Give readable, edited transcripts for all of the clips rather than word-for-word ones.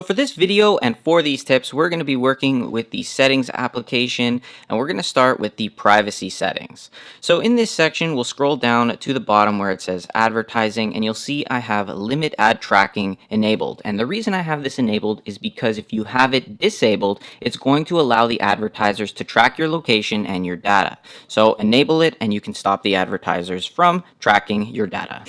For this video and for these tips, we're going to be working with the settings application, and we're going to start with the privacy settings. So in this section, we'll scroll down to the bottom where it says advertising, and you'll see I have limit ad tracking enabled. And the reason I have this enabled is because if you have it disabled, it's going to allow the advertisers to track your location and your data. So enable it and you can stop the advertisers from tracking your data.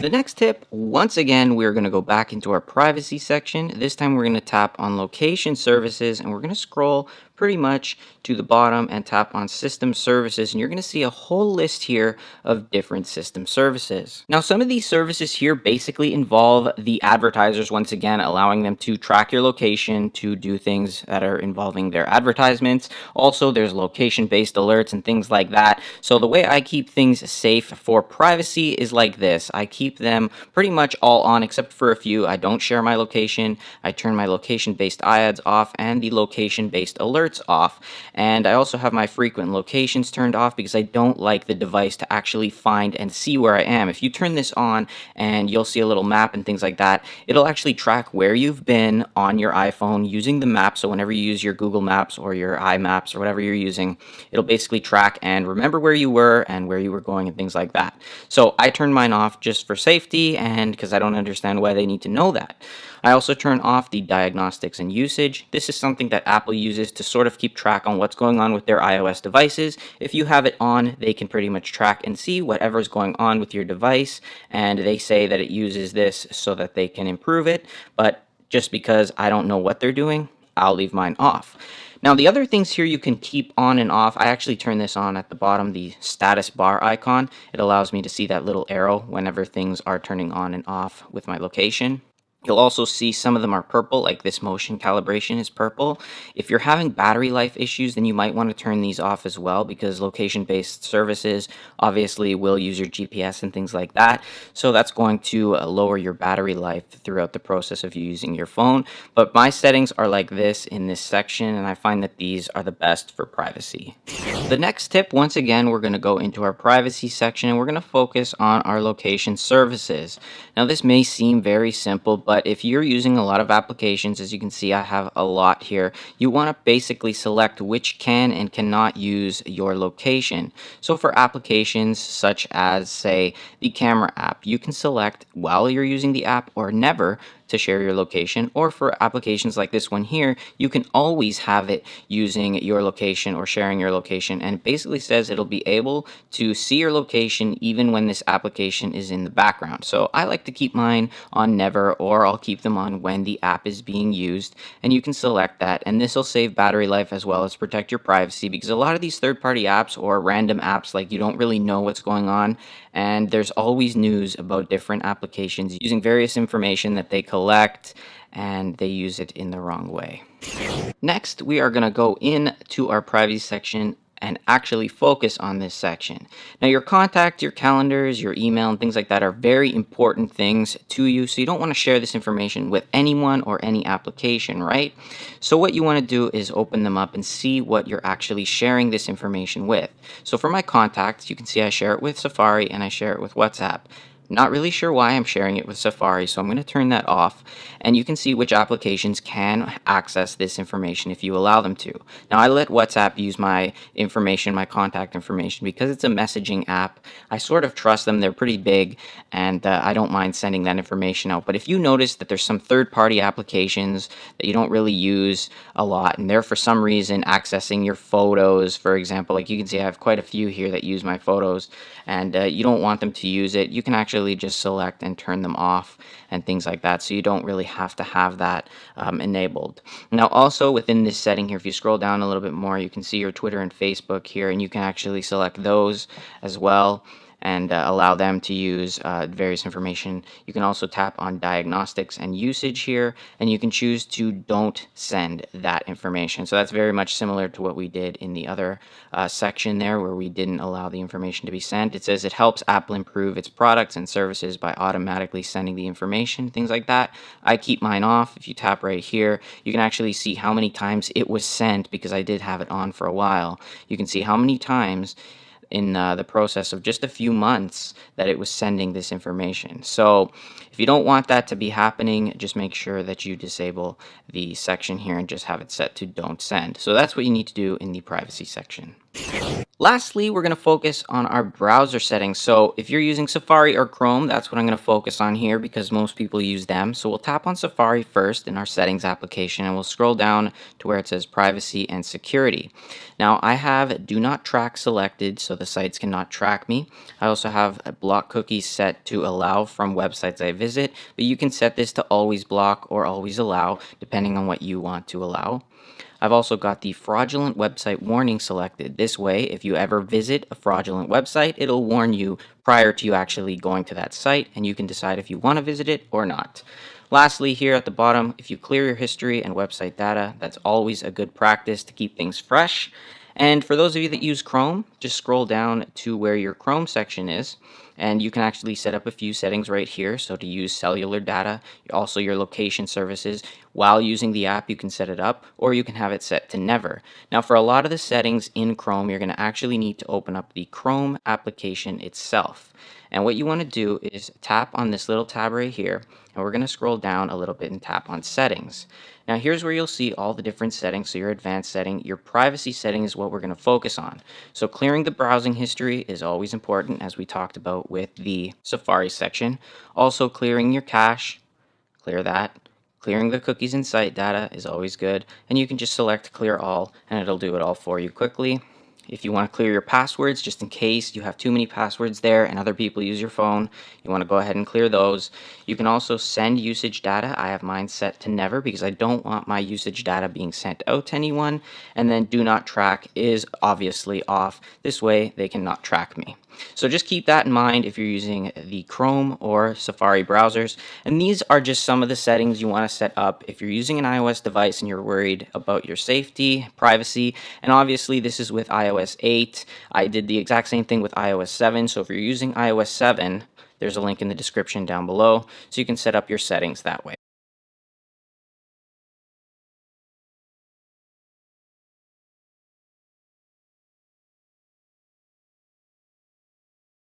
The next tip, once again, we're going to go back into our privacy section. This time we're going to tap on location services and we're going to scroll pretty much to the bottom and tap on system services, and you're going to see a whole list here of different system services. Now, some of these services here basically involve the advertisers, once again allowing them to track your location, to do things that are involving their advertisements. Also, there's location-based alerts and things like that. So the way I keep things safe for privacy is like this. I keep them pretty much all on except for a few. I don't share my location. I turn my location-based iAds off and the location-based alerts off. And I also have my frequent locations turned off because I don't like the device to actually find and see where I am. If you turn this on, and you'll see a little map and things like that, it'll actually track where you've been on your iPhone using the map. So whenever you use your Google Maps or your iMaps or whatever you're using, it'll basically track and remember where you were and where you were going and things like that. So I turn mine off just for safety and because I don't understand why they need to know that. I also turn off the diagnostics and usage. This is something that Apple uses to sort of keep track on what's going on with their iOS devices. If you have it on, they can pretty much track and see whatever is going on with your device, and they say that it uses this so that they can improve it, but just because I don't know what they're doing, I'll leave mine off. Now, the other things here you can keep on and off, I actually turn this on at the bottom, the status bar icon. It allows me to see that little arrow whenever things are turning on and off with my location. You'll also see some of them are purple, like this motion calibration is purple. If you're having battery life issues, then you might want to turn these off as well, because location-based services obviously will use your GPS and things like that. So that's going to lower your battery life throughout the process of you using your phone. But my settings are like this in this section, and I find that these are the best for privacy. The next tip, once again, we're going to go into our privacy section and we're going to focus on our location services. Now, this may seem very simple, but if you're using a lot of applications, as you can see, I have a lot here, you want to basically select which can and cannot use your location. So for applications such as, say, the camera app, you can select while you're using the app or never to share your location. Or for applications like this one here, you can always have it using your location or sharing your location, and it basically says it'll be able to see your location even when this application is in the background. So I like to keep mine on never, or I'll keep them on when the app is being used, and you can select that, and this will save battery life as well as protect your privacy, because a lot of these third-party apps or random apps, like, you don't really know what's going on, and there's always news about different applications using various information that they collect, and they use it in the wrong way. Next, we are going to go into our privacy section and actually focus on this section. Now, your contact, your calendars, your email, and things like that are very important things to you, so you don't want to share this information with anyone or any application, right? So what you want to do is open them up and see what you're actually sharing this information with. So for my contacts, you can see I share it with Safari and I share it with WhatsApp. Not really sure why I'm sharing it with Safari, so I'm going to turn that off, and you can see which applications can access this information if you allow them to. Now, I let WhatsApp use my information, my contact information, because it's a messaging app. I sort of trust them. They're pretty big, and I don't mind sending that information out. But if you notice that there's some third-party applications that you don't really use a lot, and they're for some reason accessing your photos, for example, like you can see I have quite a few here that use my photos, and you don't want them to use it, you can actually just select and turn them off and things like that, so you don't really have to have that enabled. Now, also within this setting here, if you scroll down a little bit more, you can see your Twitter and Facebook here, and you can actually select those as well and allow them to use various information. You can also tap on diagnostics and usage here, and you can choose to don't send that information. So that's very much similar to what we did in the other section there, where we didn't allow the information to be sent. It says it helps Apple improve its products and services by automatically sending the information, things like that. I keep mine off. If you tap right here, you can actually see how many times it was sent, because I did have it on for a while. You can see how many times in the process of just a few months that it was sending this information. So if you don't want that to be happening, just make sure that you disable the section here and just have it set to don't send. So that's what you need to do in the privacy section. Lastly, we're going to focus on our browser settings. So if you're using Safari or Chrome, that's what I'm going to focus on here because most people use them. So we'll tap on Safari first in our settings application and we'll scroll down to where it says privacy and security. Now I have do not track selected so the sites cannot track me. I also have a block cookies set to allow from websites I visit, but you can set this to always block or always allow depending on what you want to allow. I've also got the fraudulent website warning selected. This way, if you ever visit a fraudulent website, it'll warn you prior to you actually going to that site, and you can decide if you want to visit it or not. Lastly, here at the bottom, if you clear your history and website data, that's always a good practice to keep things fresh. And for those of you that use Chrome, just scroll down to where your Chrome section is, and you can actually set up a few settings right here. So to use cellular data, also your location services, while using the app, you can set it up, or you can have it set to never. Now, for a lot of the settings in Chrome, you're going to actually need to open up the Chrome application itself. And what you want to do is tap on this little tab right here, and we're going to scroll down a little bit and tap on settings. Now here's where you'll see all the different settings. So your advanced setting, your privacy setting is what we're going to focus on. So clearing the browsing history is always important, as we talked about with the Safari section. Also clearing your cache, clear that. Clearing the cookies and site data is always good, and you can just select clear all and it'll do it all for you quickly. If you want to clear your passwords, just in case you have too many passwords there and other people use your phone, you want to go ahead and clear those. You can also send usage data. I have mine set to never because I don't want my usage data being sent out to anyone. And then do not track is obviously off. This way they cannot track me. So just keep that in mind if you're using the Chrome or Safari browsers. And these are just some of the settings you want to set up if you're using an iOS device and you're worried about your safety, privacy, and obviously this is with iOS 8. I did the exact same thing with iOS 7. So if you're using iOS 7, there's a link in the description down below so you can set up your settings that way.